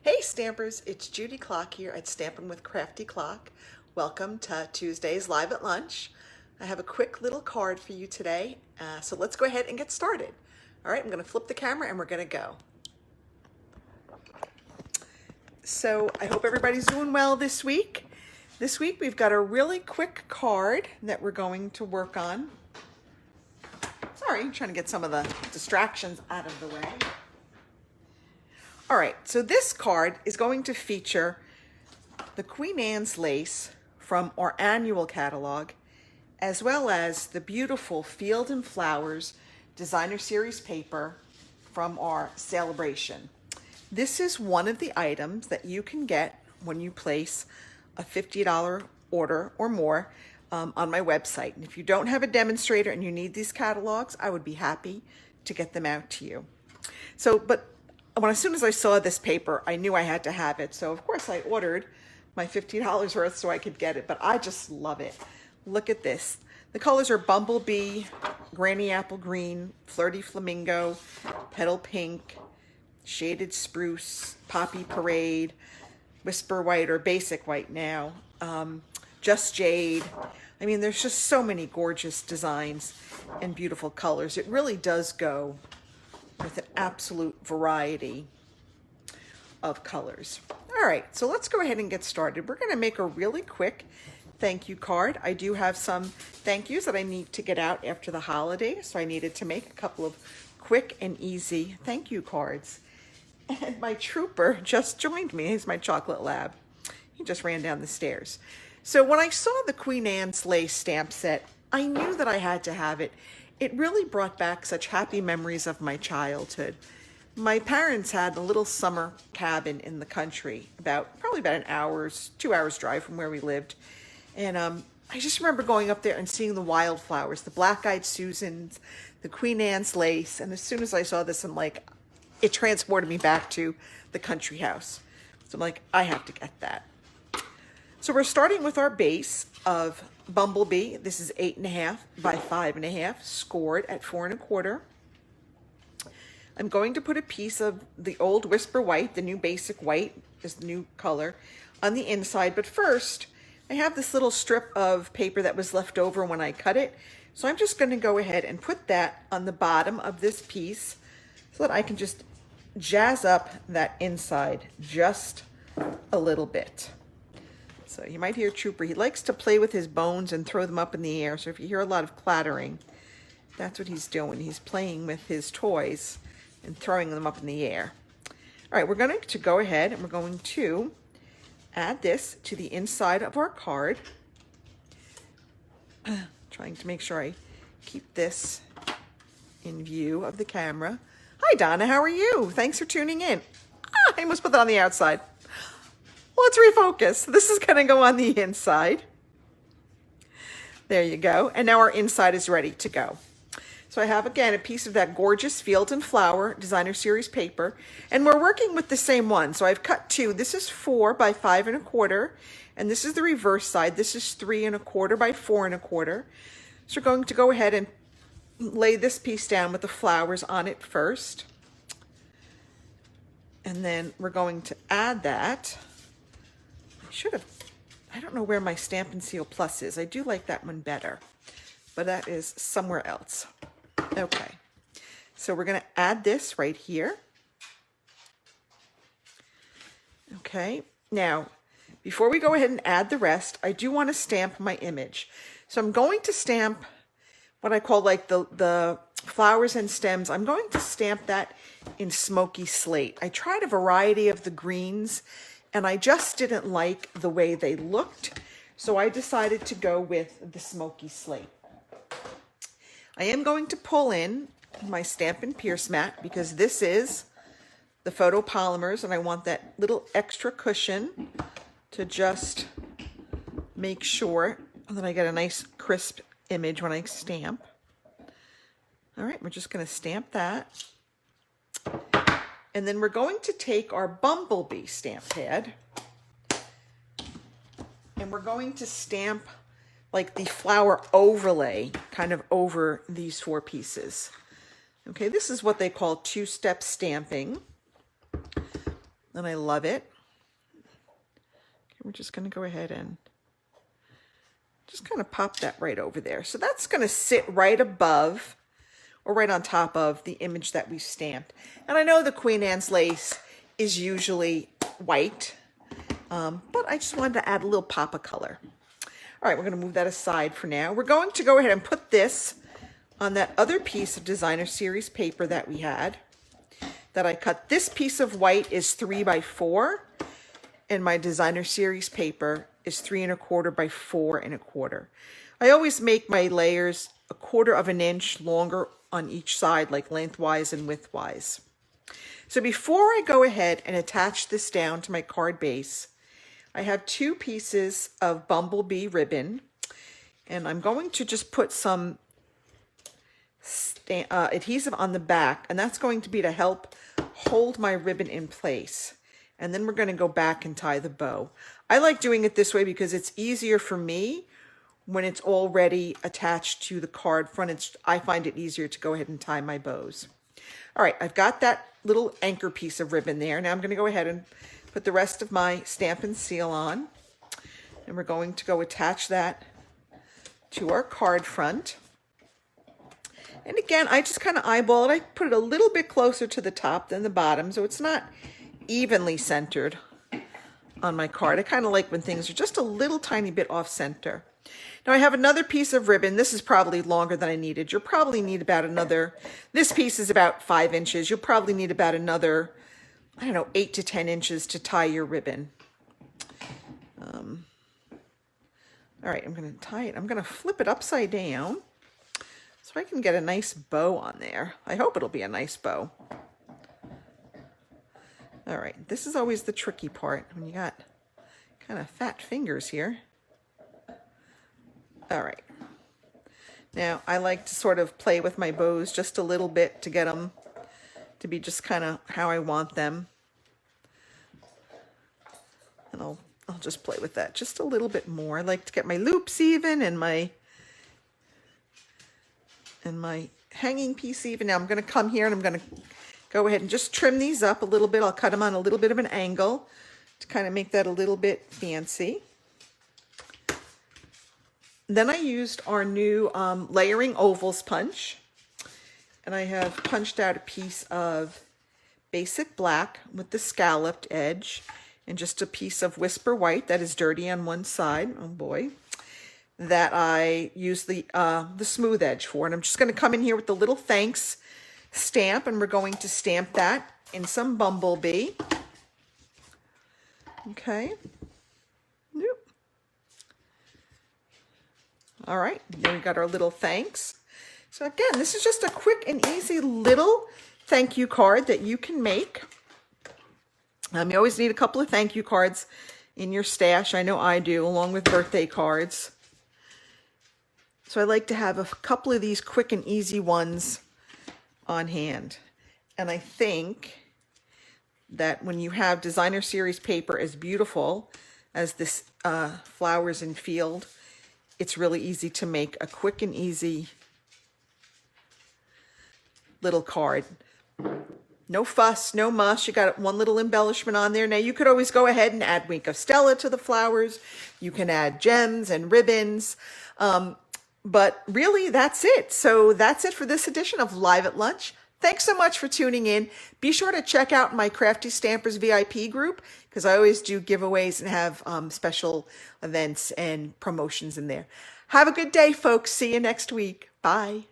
Hey Stampers, it's Judy Klock here at Stampin' with Crafty Klock. Welcome to Tuesday's Live at Lunch. I have a quick little card for you today, so let's go ahead and get started. All right, I'm going to flip the camera and we're going to go. So I hope everybody's doing well this week. This week we've got a really quick card that we're going to work on. Sorry, I'm trying to get some of the distractions out of the way. All right, so this card is going to feature the Queen Anne's lace from our annual catalog, as well as the beautiful Field and Flowers designer series paper from our celebration. This is one of the items that you can get when you place a $50 order or more on my website. And if you don't have a demonstrator and you need these catalogs, I would be happy to get them out to you. As soon as I saw this paper, I knew I had to have it. So of course I ordered my $50 worth so I could get it, but I just love it. Look at this. The colors are Bumblebee, Granny Apple Green, Flirty Flamingo, Petal Pink, Shaded Spruce, Poppy Parade, Whisper White or Basic White now, Just Jade. I mean, there's just so many gorgeous designs and beautiful colors. It really does go with an absolute variety of colors. All right, so let's go ahead and get started. We're going to make a really quick thank you card. I do have some thank yous that I need to get out after the holidays, so I needed to make a couple of quick and easy thank you cards. And my trooper just joined me. He's my chocolate lab. He just ran down the stairs. So when I saw the Queen Anne's lace stamp set, I knew that I had to have it. It really brought back such happy memories of my childhood. My parents had a little summer cabin in the country, probably about 2 hours drive from where we lived. And I just remember going up there and seeing the wildflowers, the black-eyed Susans, the Queen Anne's lace. And as soon as I saw this, it transported me back to the country house. So I'm like, I have to get that. So we're starting with our base of Bumblebee. This is 8.5 by 5.5, scored at 4 1/4. I'm going to put a piece of the old Whisper White, the new basic white is the new color, on the inside. But first, I have this little strip of paper that was left over when I cut it. So I'm just going to go ahead and put that on the bottom of this piece so that I can just jazz up that inside just a little bit. So you might hear Trooper. He likes to play with his bones and throw them up in the air. So if you hear a lot of clattering, that's what he's doing. He's playing with his toys and throwing them up in the air. All right, we're going to go ahead and we're going to add this to the inside of our card. Trying to make sure I keep this in view of the camera. Hi, Donna. How are you? Thanks for tuning in. I almost put that on the outside. Let's refocus. This is going to go on the inside. There you go. And now our inside is ready to go. So I have, again, a piece of that gorgeous Field and Flower designer series paper. And we're working with the same one. So I've cut two. This is 4 by 5 1/4. And this is the reverse side. This is 3 1/4 by 4 1/4. So we're going to go ahead and lay this piece down with the flowers on it first. And then we're going to add that. I don't know where my Stampin' Seal Plus is. I do like that one better, but that is somewhere else. Okay, so we're going to add this right here. Okay, now, before we go ahead and add the rest, I do want to stamp my image. So I'm going to stamp what I call like the flowers and stems. I'm going to stamp that in smoky slate. I tried a variety of the greens, and I just didn't like the way they looked, so I decided to go with the smoky slate. I am going to pull in my Stampin' Pierce mat because this is the photopolymers, and I want that little extra cushion to just make sure that I get a nice crisp image when I stamp. All right, we're just going to stamp that. And then we're going to take our Bumblebee stamp pad and we're going to stamp like the flower overlay kind of over these 4 pieces. Okay, this is what they call two-step stamping. and I love it. Okay, we're just going to go ahead and just kind of pop that right over there. So that's going to sit right above or right on top of the image that we stamped. And I know the Queen Anne's lace is usually white, but I just wanted to add a little pop of color. All right, we're going to move that aside for now. We're going to go ahead and put this on that other piece of designer series paper that we had that I cut. This piece of white is 3 by 4, and my designer series paper is 3 1/4 by 4 1/4. I always make my layers 1/4 of an inch longer on each side, like lengthwise and widthwise. So before I go ahead and attach this down to my card base, I have 2 pieces of bumblebee ribbon, and I'm going to just put some adhesive on the back, and that's going to be to help hold my ribbon in place. And then we're going to go back and tie the bow. I like doing it this way because it's easier for me when it's already attached to the card front. I find it easier to go ahead and tie my bows. All right, I've got that little anchor piece of ribbon there. Now I'm going to go ahead and put the rest of my Stampin' seal on, and we're going to go attach that to our card front. And again, I just kind of eyeball it. I put it a little bit closer to the top than the bottom, so it's not evenly centered on my card. I kind of like when things are just a little tiny bit off center. Now I have another piece of ribbon. This is probably longer than I needed. You'll probably need about another, this piece is about 5 inches. You'll probably need about another, I don't know, 8 to 10 inches to tie your ribbon. All right, I'm going to tie it. I'm going to flip it upside down so I can get a nice bow on there. I hope it'll be a nice bow. All right, this is always the tricky part when you got kind of fat fingers here. All right. Now, I like to sort of play with my bows just a little bit to get them to be just kind of how I want them. And I'll just play with that just a little bit more. I like to get my loops even and my hanging piece even. Now I'm going to come here and I'm going to go ahead and just trim these up a little bit. I'll cut them on a little bit of an angle to kind of make that a little bit fancy. Then I used our new layering ovals punch, and I have punched out a piece of basic black with the scalloped edge and just a piece of whisper white that is dirty on one side. Oh boy. That I use the smooth edge for. And I'm just going to come in here with the little thanks stamp, and we're going to stamp that in some bumblebee. Okay. Nope. All right, then we got our little thanks. So again, this is just a quick and easy little thank you card that you can make. You always need a couple of thank you cards in your stash. I know I do, along with birthday cards. So I like to have a couple of these quick and easy ones on hand. And I think that when you have designer series paper as beautiful as this flowers and field, it's really easy to make a quick and easy little card. No fuss, no muss. You got one little embellishment on there. Now you could always go ahead and add Wink of Stella to the flowers. You can add gems and ribbons. But really, that's it. So that's it for this edition of Live at Lunch. Thanks so much for tuning in. Be sure to check out my Crafty Stampers VIP group, because I always do giveaways and have special events and promotions in there. Have a good day, folks. See you next week. Bye.